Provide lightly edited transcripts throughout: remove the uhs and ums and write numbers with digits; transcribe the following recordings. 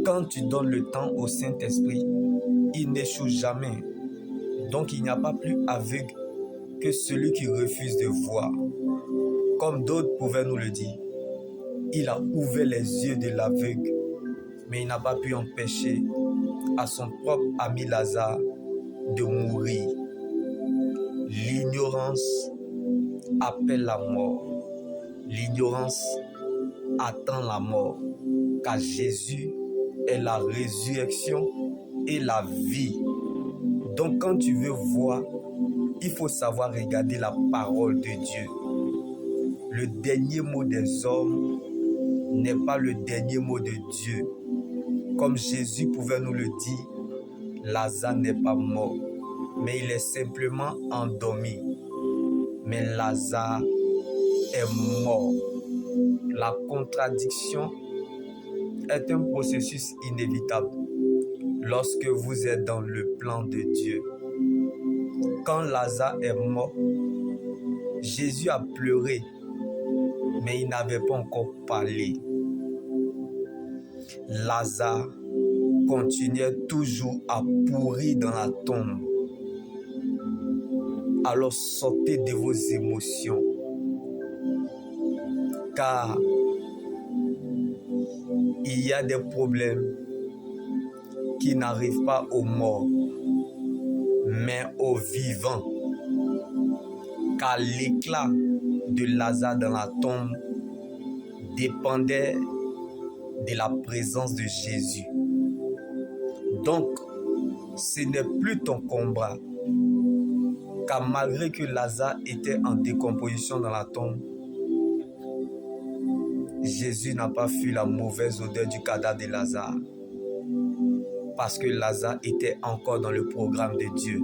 Quand tu donnes le temps au Saint-Esprit, il n'échoue jamais. Donc il n'y a pas plus aveugle que celui qui refuse de voir. Comme d'autres pouvaient nous le dire, il a ouvert les yeux de l'aveugle, mais il n'a pas pu empêcher à son propre ami Lazare de mourir. L'ignorance appelle la mort. L'ignorance attend la mort, car Jésus est la résurrection et la vie. Donc quand tu veux voir, il faut savoir regarder la parole de Dieu. Le dernier mot des hommes n'est pas le dernier mot de Dieu. Comme Jésus pouvait nous le dire, Lazare n'est pas mort, mais il est simplement endormi. Mais Lazare est mort. La contradiction est un processus inévitable lorsque vous êtes dans le plan de Dieu. Quand Lazare est mort, Jésus a pleuré, mais il n'avait pas encore parlé. Lazare continuait toujours à pourrir dans la tombe. Alors sortez de vos émotions, car il y a des problèmes qui n'arrivent pas aux morts, mais aux vivants. Car l'éclat de Lazare dans la tombe dépendait de la présence de Jésus. Donc, ce n'est plus ton combat, car malgré que Lazare était en décomposition dans la tombe, Jésus n'a pas fui la mauvaise odeur du cadavre de Lazare, parce que Lazare était encore dans le programme de Dieu.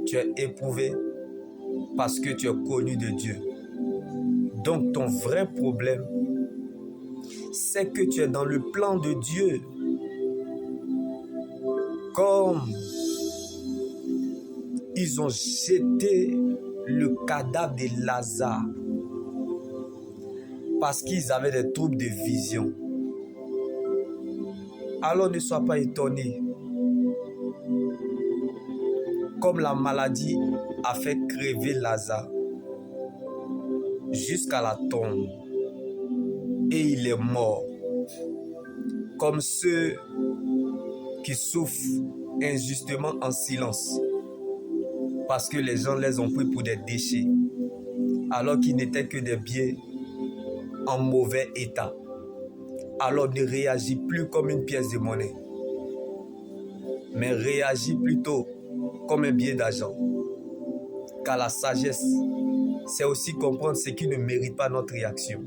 Tu es éprouvé parce que tu es connu de Dieu. Donc ton vrai problème, c'est que tu es dans le plan de Dieu. Comme ils ont jeté le cadavre de Lazare parce qu'ils avaient des troubles de vision. Alors ne sois pas étonné. Comme la maladie a fait crever Lazare jusqu'à la tombe et il est mort. Comme ceux qui souffrent injustement en silence parce que les gens les ont pris pour des déchets alors qu'ils n'étaient que des biens en mauvais état. Alors ne réagis plus comme une pièce de monnaie, mais réagis plutôt comme un billet d'argent. Car la sagesse, c'est aussi comprendre ce qui ne mérite pas notre réaction.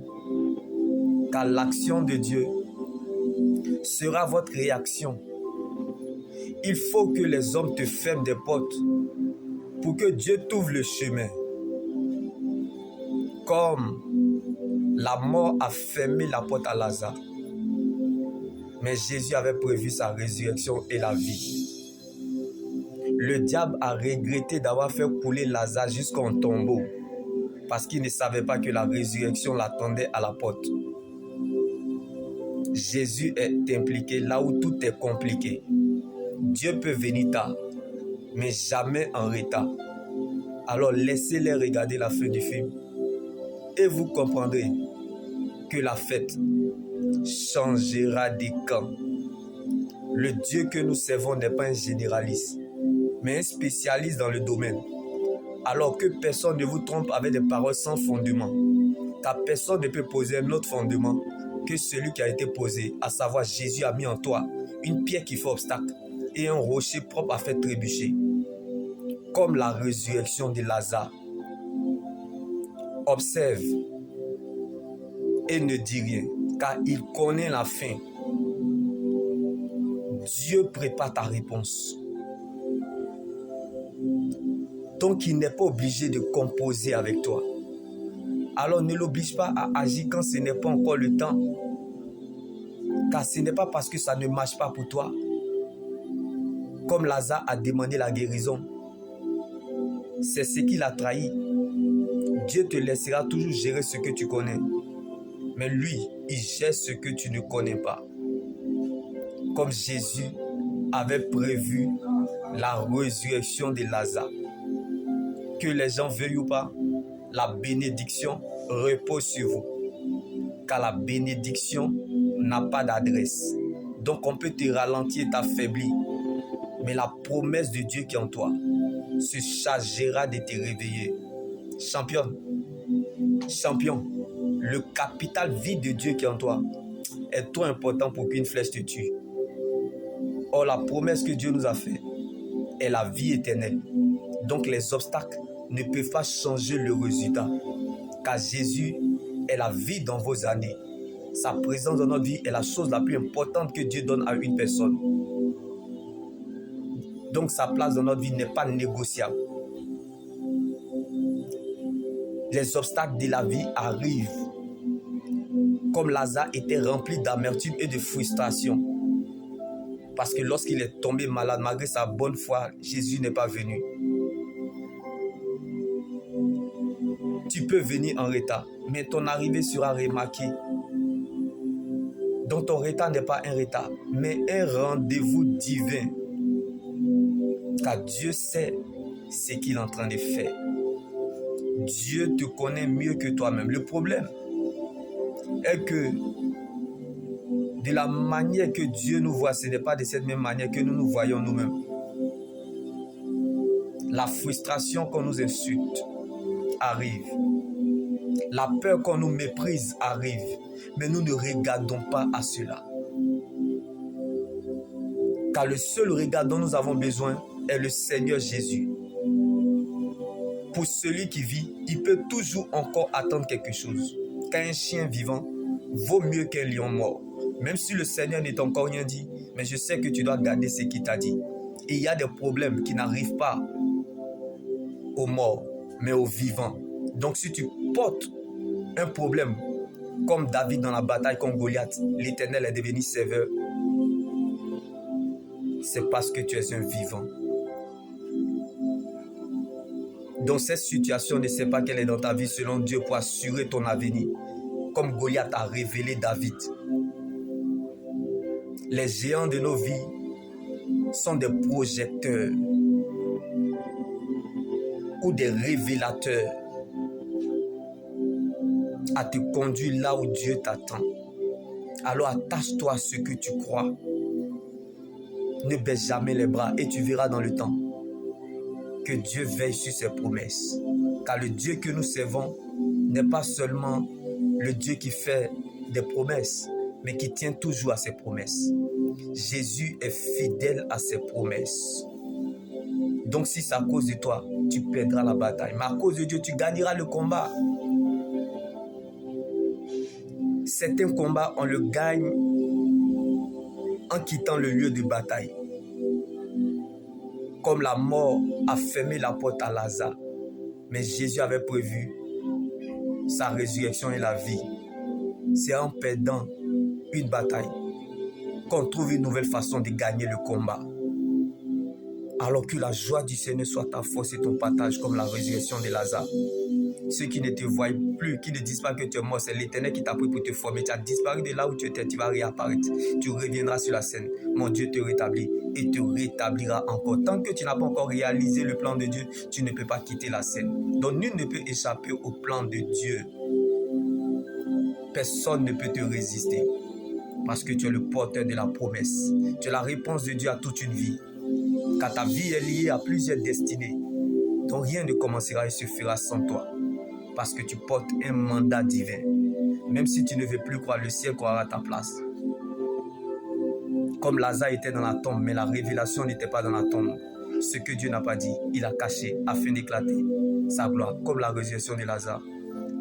Car l'action de Dieu sera votre réaction. Il faut que les hommes te ferment des portes pour que Dieu t'ouvre le chemin. Comme la mort a fermé la porte à Lazare, mais Jésus avait prévu sa résurrection et la vie. Le diable a regretté d'avoir fait couler Lazare jusqu'en tombeau parce qu'il ne savait pas que la résurrection l'attendait à la porte. Jésus est impliqué là où tout est compliqué. Dieu peut venir tard, mais jamais en retard. Alors laissez-les regarder la fin du film et vous comprendrez que la fête changera des camps. Le Dieu que nous servons n'est pas un généraliste, mais un spécialiste dans le domaine. Alors que personne ne vous trompe avec des paroles sans fondement, car personne ne peut poser un autre fondement que celui qui a été posé, à savoir Jésus a mis en toi une pierre qui fait obstacle et un rocher propre à faire trébucher, comme la résurrection de Lazare. Observe et ne dis rien, car il connaît la fin. Dieu prépare ta réponse. Donc il n'est pas obligé de composer avec toi. Alors ne l'oblige pas à agir quand ce n'est pas encore le temps. Car ce n'est pas parce que ça ne marche pas pour toi. Comme Lazare a demandé la guérison, c'est ce qu'il a trahi. Dieu te laissera toujours gérer ce que tu connais. Mais lui, il gère ce que tu ne connais pas. comme Jésus avait prévu la résurrection de Lazare. Que les gens veuillent ou pas, la bénédiction repose sur vous. Car la bénédiction n'a pas d'adresse. Donc on peut te ralentir et t'affaiblir. Mais la promesse de Dieu qui est en toi se chargera de te réveiller. Champion, le capital vie de Dieu qui est en toi est trop important pour qu'une flèche te tue. Or, la promesse que Dieu nous a faite est la vie éternelle. Donc les obstacles ne peuvent pas changer le résultat. Car Jésus est la vie dans vos années. Sa présence dans notre vie est la chose la plus importante que Dieu donne à une personne. Donc sa place dans notre vie n'est pas négociable. Les obstacles de la vie arrivent. Comme Lazare était rempli d'amertume et de frustration. Parce que lorsqu'il est tombé malade, malgré sa bonne foi, Jésus n'est pas venu. Tu peux venir en retard, mais ton arrivée sera remarquée. Donc ton retard n'est pas un retard, mais un rendez-vous divin. Car Dieu sait ce qu'il est en train de faire. Dieu te connaît mieux que toi-même. Le problème est que de la manière que Dieu nous voit, ce n'est pas de cette même manière que nous nous voyons nous-mêmes. La frustration qu'on nous insulte arrive. La peur qu'on nous méprise arrive. Mais nous ne regardons pas à cela. Car le seul regard dont nous avons besoin est le Seigneur Jésus. Pour celui qui vit, il peut toujours encore attendre quelque chose. Car un chien vivant vaut mieux qu'un lion mort. Même si le Seigneur n'est encore rien dit, mais je sais que tu dois garder ce qu'il t'a dit. Et il y a des problèmes qui n'arrivent pas aux morts, mais aux vivants. Donc si tu portes un problème, comme David dans la bataille contre Goliath, l'Éternel est devenu sévère, c'est parce que tu es un vivant. Dans cette situation, ne sais pas quelle est dans ta vie selon Dieu pour assurer ton avenir. Comme Goliath a révélé David. Les géants de nos vies sont des projecteurs ou des révélateurs à te conduire là où Dieu t'attend. Alors attache-toi à ce que tu crois. Ne baisse jamais les bras et tu verras dans le temps que Dieu veille sur ses promesses. Car le Dieu que nous servons n'est pas seulement le Dieu qui fait des promesses, mais qui tient toujours à ses promesses. Jésus est fidèle à ses promesses. Donc si c'est à cause de toi, tu perdras la bataille. Mais à cause de Dieu, tu gagneras le combat. Certains combats, on le gagne en quittant le lieu de bataille. Comme la mort a fermé la porte à Lazare. Mais Jésus avait prévu sa résurrection et la vie. C'est en perdant une bataille qu'on trouve une nouvelle façon de gagner le combat. Alors que la joie du Seigneur soit ta force et ton partage comme la résurrection de Lazare. Ceux qui ne te voient plus, qui ne disent pas que tu es mort, c'est l'Éternel qui t'a pris pour te former. Tu as disparu de là où tu étais, tu vas réapparaître. Tu reviendras sur la scène. Mon Dieu te rétablit et te rétablira encore. Tant que tu n'as pas encore réalisé le plan de Dieu, tu ne peux pas quitter la scène. Donc nul ne peut échapper au plan de Dieu. Personne ne peut te résister. Parce que tu es le porteur de la promesse. Tu es la réponse de Dieu à toute une vie. Car ta vie est liée à plusieurs destinées. Donc rien ne commencera et se fera sans toi. Parce que tu portes un mandat divin. Même si tu ne veux plus croire, le ciel croira à ta place. Comme Lazare était dans la tombe, mais la révélation n'était pas dans la tombe. Ce que Dieu n'a pas dit, il a caché afin d'éclater sa gloire. Comme la résurrection de Lazare,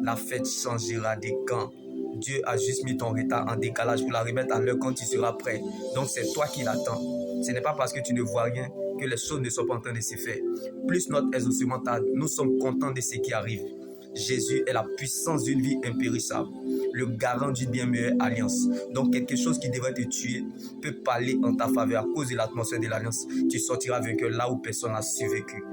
la fête changera des camps. Dieu a juste mis ton retard en décalage pour la remettre à l'heure quand tu seras prêt. Donc c'est toi qui l'attends. Ce n'est pas parce que tu ne vois rien que les choses ne sont pas en train de se faire. Plus notre exaucement tarde, nous sommes contents de ce qui arrive. Jésus est la puissance d'une vie impérissable, le garant d'une bien meilleure alliance. Donc quelque chose qui devrait te tuer peut parler en ta faveur à cause de l'atmosphère de l'alliance. Tu sortiras vainqueur là où personne n'a survécu.